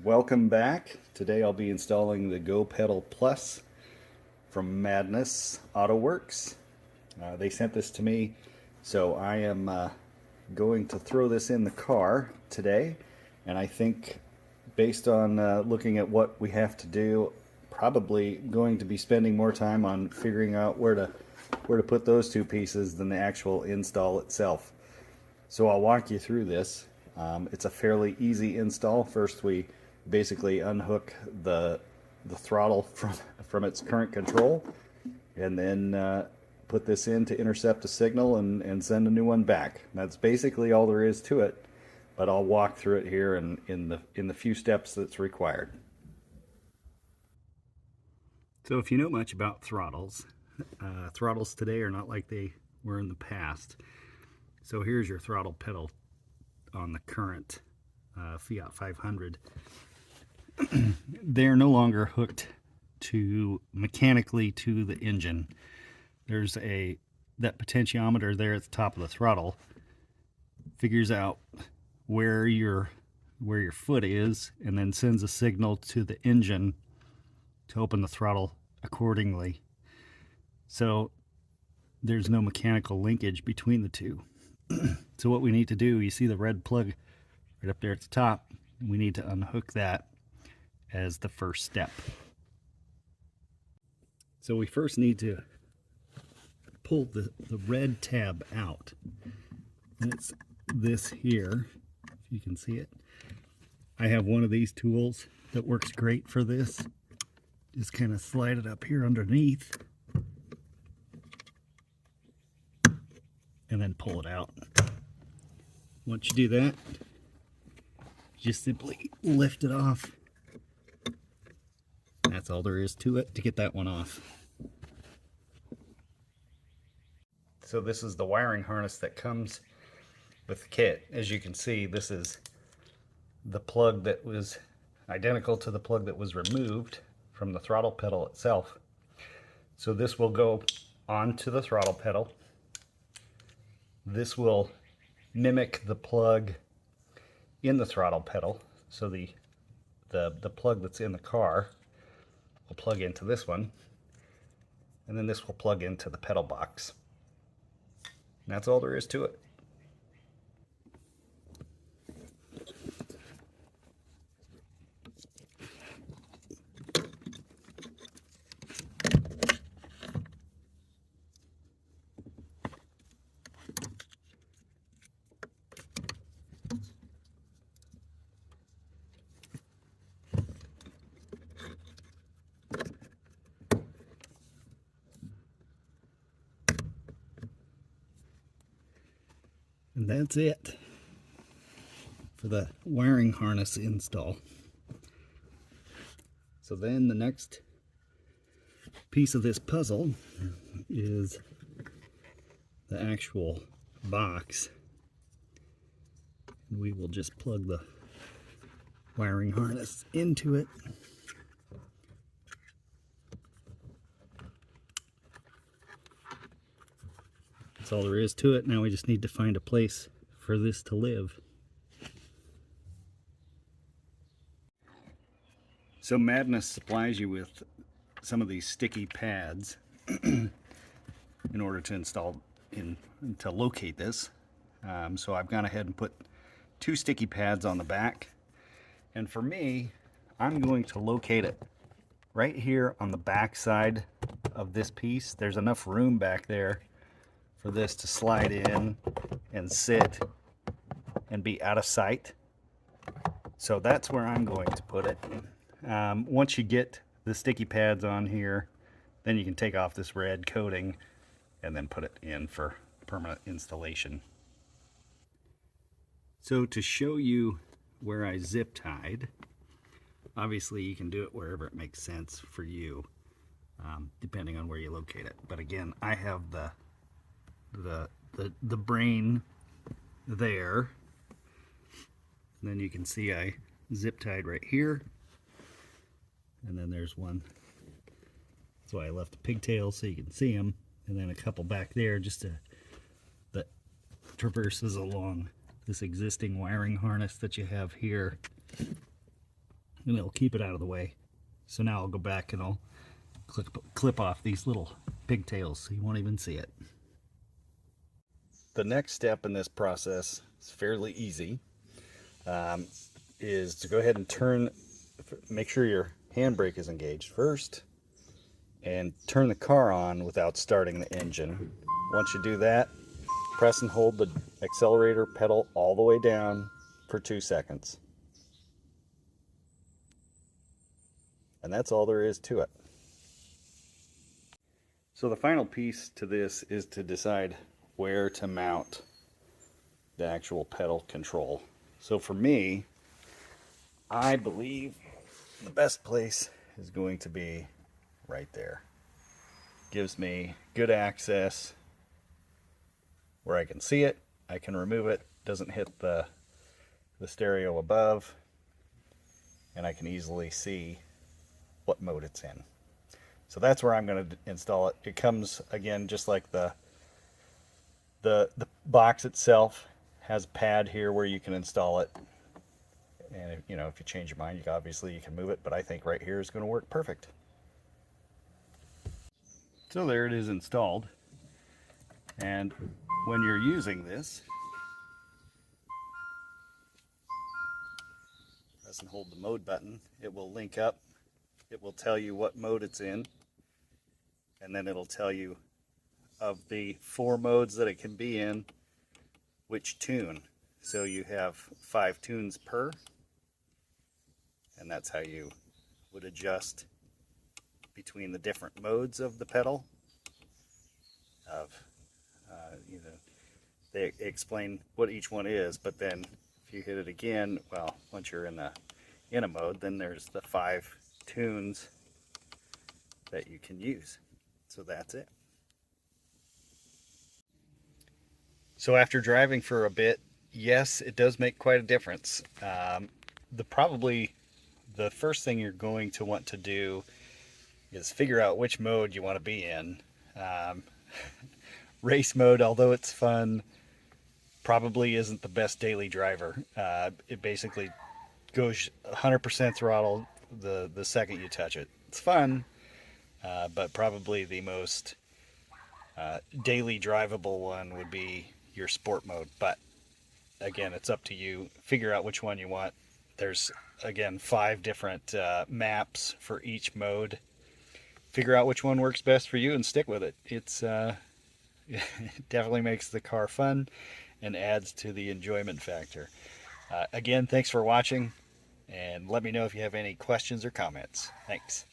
Welcome back. Today I'll be installing the Go Pedal Plus from Madness Auto Works. They sent this to me, so I am going to throw this in the car today. And I think, based on looking at what we have to do, probably going to be spending more time on figuring out where to put those two pieces than the actual install itself. So I'll walk you through this. It's a fairly easy install. First, we basically unhook the throttle from its current control, and then put this in to intercept a signal and send a new one back. That's basically all there is to it, but I'll walk through it here in the few steps that's required. So if you know much about throttles, throttles today are not like they were in the past. So here's your throttle pedal on the current Fiat 500. They're no longer hooked mechanically to the engine. There's that potentiometer there at the top of the throttle figures out where your foot is and then sends a signal to the engine to open the throttle accordingly. So there's no mechanical linkage between the two. So what we need to do, you see the red plug right up there at the top, we need to unhook that as the first step. So we first need to pull the red tab out. That's this here, if you can see it. I have one of these tools that works great for this. Just kind of slide it up here underneath and then pull it out. Once you do that, just simply lift it off. That's all there is to it to get that one off. So this is the wiring harness that comes with the kit. As you can see, this is the plug that was identical to the plug that was removed from the throttle pedal itself. So this will go onto the throttle pedal. This will mimic the plug in the throttle pedal. So the plug that's in the car will plug into this one, and then this will plug into the pedal box. And that's all there is to it. And that's it for the wiring harness install. So then the next piece of this puzzle is the actual box. We will just plug the wiring harness into it. That's all there is to it. Now we just need to find a place for this to live. So Madness supplies you with some of these sticky pads in order to to locate this. So I've gone ahead and put 2 sticky pads on the back. And for me, I'm going to locate it right here on the back side of this piece. There's enough room back there for this to slide in and sit and be out of sight. So that's where I'm going to put it. Once you get the sticky pads on here, then you can take off this red coating and then put it in for permanent installation. So to show you where I zip tied, obviously you can do it wherever it makes sense for you, depending on where you locate it. But again, I have the brain there. And then you can see I zip tied right here, and then there's one. That's why I left the pigtails so you can see them, and then a couple back there just that traverses along this existing wiring harness that you have here. and it'll keep it out of the way. So now I'll go back and I'll clip off these little pigtails so you won't even see it. The next step in this process is fairly easy, is to go ahead and make sure your handbrake is engaged first, and turn the car on without starting the engine. Once you do that, press and hold the accelerator pedal all the way down for 2 seconds. And that's all there is to it. So the final piece to this is to decide where to mount the actual pedal control. So for me, I believe the best place is going to be right there. Gives me good access where I can see it, I can remove it, doesn't hit the stereo above, and I can easily see what mode it's in. So that's where I'm going to install it. It comes, again, just like the box itself has a pad here where you can install it. And if you change your mind, you can move it, but I think right here is going to work perfect. So there it is installed. And when you're using this, press and hold the mode button. It will link up. It will tell you what mode it's in. And then it'll tell you, of the 4 modes that it can be in, which tune. So you have 5 tunes per, and that's how you would adjust between the different modes of the pedal. They explain what each one is, but then if you hit it again, well, once you're in a mode, then there's the 5 tunes that you can use. So that's it. So after driving for a bit, yes, it does make quite a difference. Probably the first thing you're going to want to do is figure out which mode you want to be in. Race mode, although it's fun, probably isn't the best daily driver. It basically goes 100% throttle the second you touch it. It's fun, but probably the most daily drivable one would be your sport mode. But again, it's up to you. Figure out which one you want. There's, again, 5 different maps for each mode. Figure out which one works best for you and stick with it. It's it definitely makes the car fun and adds to the enjoyment factor. Again, thanks for watching, and let me know if you have any questions or comments. Thanks.